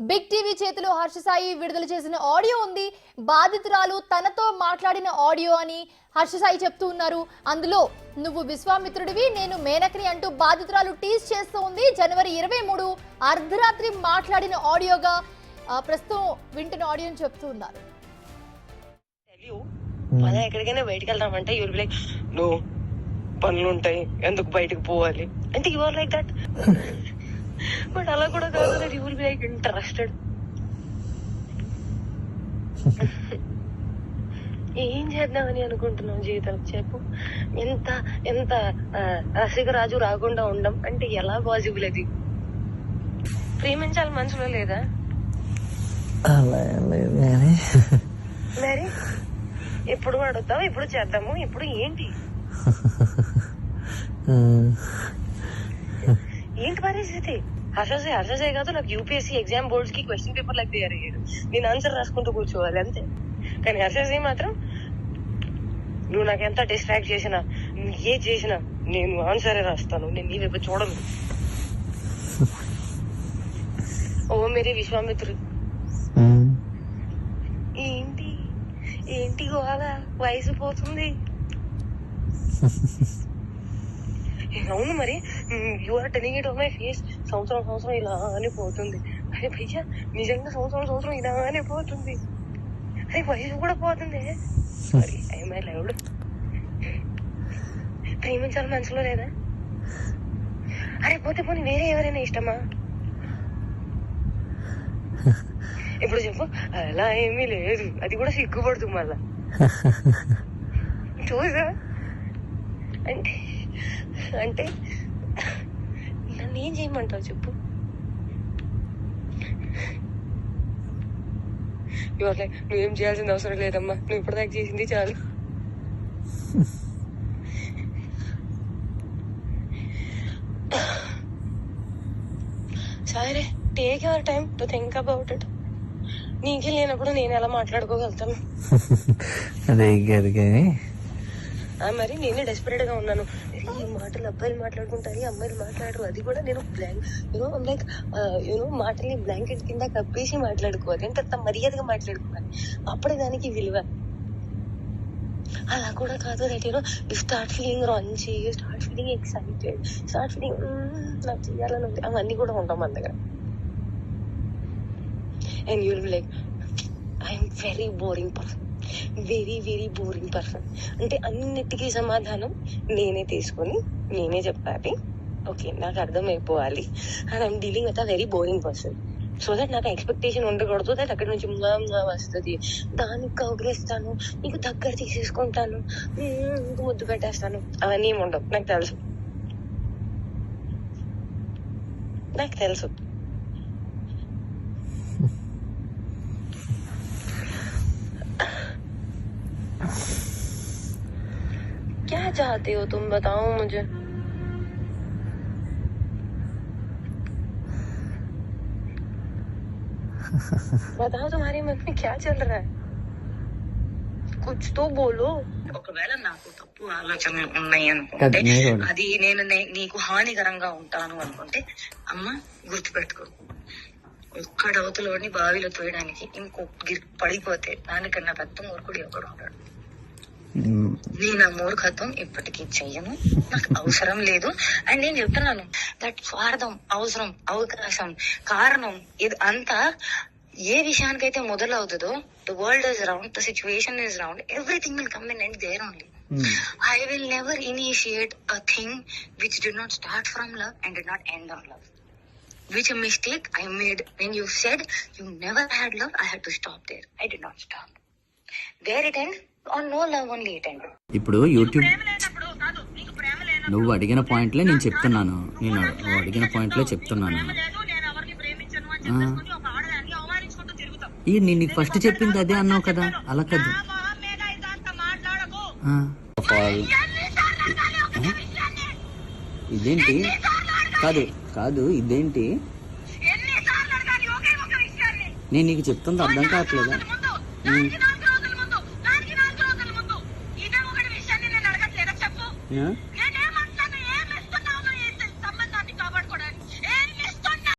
Big TV చేతిలో హర్ష సాయి విడుదల చేసిన ఆడియో ఉంది. బాధితురాలు తనతో మాట్లాడిన ఆడియో అని హర్ష సాయి చెప్తూ ఉన్నారు. అందులో నువ్వు విశ్వామిత్రుడివి, నేను మేనకని అంటూ బాధితురాలు టీజ్ చేస్తూ ఉంది. జనవరి 23 అర్ధరాత్రి మాట్లాడిన ఆడియోగా ప్రస్తుతం వింటున్న ఆడియో అని చెప్తూ ఉన్నారు. మనం ఎక్కడికైనా బయటకు వెళ్దామంటే యూర్ లైక్ నో పనులు ఉంటాయి, ఎందుకు బయటకు పోవాలి అంటే you are like that. But అలా కూడా కాదు, you will be like interested. ఏం చేద్దామని అనుకుంటున్నావు జీవితం చెప్పు. ఎంత ఎంత రసికరాజు రాకుండా ఉండం అంటే ఎలా పాసిబుల్? అది ప్రేమించాలి మనసులో లేదా? మరి ఎప్పుడు అడుగుతావు, ఎప్పుడు చేద్దాము, ఇప్పుడు ఏంటి ఏంటి పరిస్థితి? హర్షసే కాదు, నాకు యూపీఎస్సీ ఎగ్జామ్ బోర్డ్స్ కి క్వశ్చన్ పేపర్ లాగా తయారు అయ్యాడు. నేను ఆన్సర్ రాసుకుంటూ కూర్చోవాలి అంతే. కానీ హర్షసే మాత్రం నువ్వు నాకు ఎంత డిస్ట్రాక్ట్ చేసినా, ఏ చేసినా నేను ఆన్సరే రాస్తాను, నేను నీ వైపు చూడను. ఓ మేరీ విశ్వామిత్రుడు. ఏంటి ఏంటి గోళ? వయసు పోతుంది. అవును మరి, you are telling it on my face. సంవత్సరం ఇలానే పోతుంది. అరే భయ్యా, నిజంగా సంవత్సరం ఇలానే పోతుంది. అరే వయసు కూడా పోతుంది. Sorry, I loved. ప్రేమించాలి మనసులో లేదా? అరే పోతే పోనీ వేరే ఎవరైనా ఇష్టమా? ఇప్పుడు చెప్పు. అలా ఏమీ లేదు, అది కూడా సిగ్గుపడుతుంది మళ్ళా. చూసా అంటే అంటే నన్ను ఏం చేయమంటావు చెప్పు. నువ్వేం చేయాల్సిన అవసరం లేదమ్మా, నువ్వు ఇప్పటిదాకా చేసింది చాలు. సరే, take your time to think about it. నీకే లేనప్పుడు నేను ఎలా మాట్లాడుకోగలుగుతాను? మరి నేనే డెస్పరేట్ గా ఉన్నాను. ఈ మాటలు అబ్బాయిలు మాట్లాడుకుంటారు, అమ్మాయిలు మాట్లాడరు. అది కూడా నేను లైక్ మాటల్ని బ్లాంకెట్ కింద కప్పేసి మాట్లాడుకోవాలి. అంటే మర్యాదగా మాట్లాడుకోవాలి, అప్పుడే దానికి విలువ. అలా కూడా కాదు. That you start feeling Ranchi, start feeling excited, start feeling నాకు చేయాలని ఉంది. అవన్నీ కూడా ఉంటాం మన దగ్గర. And you'll be like, I'm very boring person, very very boring person. అంటే అన్నిటికీ సమాధానం నేనే తీసుకొని నేనే చెప్పాలి. ఓకే, నాకు అర్థమైపోవాలి. And I'm dealing with a very boring person. So that నాకు ఎక్స్పెక్టేషన్ ఉండకూడదు. దట్ అక్కడి నుంచి వస్తుంది, దానికి కౌగిలిస్తాను, నీకు దగ్గర తీసేసుకుంటాను, నీకు ముద్దు పెట్టేస్తాను. అవన్నీ ఏమి ఉండవు. నాకు తెలుసు. क्या चाहते हो तुम, बताओ मुझे. बताओ तुम्हारे मन में क्या चल रहा है, कुछ तो बोलो. ఒకవేళ నాకు తప్పు ఆలోచనలు ఉన్నాయి అనుకుంటే, అది నేను నీకు హానికరంగా ఉంటాను అనుకుంటే, అమ్మ గుర్తుపెట్టుకో, ఒక్కడ అవతలోని బావిలో తోయడానికి ఇంకొక పడిపోతే దానికన్నా పెద్ద మూర్ఖుడు ఎవడు ఉంటాడు. నేను ఆ మూర్ఖత్వం ఇప్పటికీ చెయ్యను, నాకు అవసరం లేదు. అండ్ నేను చెప్తున్నాను, దట్ స్వార్థం, అవసరం, అవకాశం, కారణం, ఇది అంతా ఏ విషయానికైతే మొదలవుతుందో, the world is round, the situation is round, everything will come and end there only. I will never initiate a thing which did not start from love and did not end on love. Which a mistake I made when you said you never had love. I had to stop there. I did not stop. There it end. On no love only it ended. ఇప్పుడు YouTube నువ్వు అడిగిన పాయింట్లే నేను చెప్తున్నాను. నేను అడిగిన పాయింట్లే చెప్తున్నాను. నేను నీకు ఫస్ట్ చెప్పింది అదే అన్నావు కదా, అలా కదా. ఇదేంటి? కాదు ఇదేంటి? నేను నీకు చెప్తుంది అర్థం కావట్లేదా?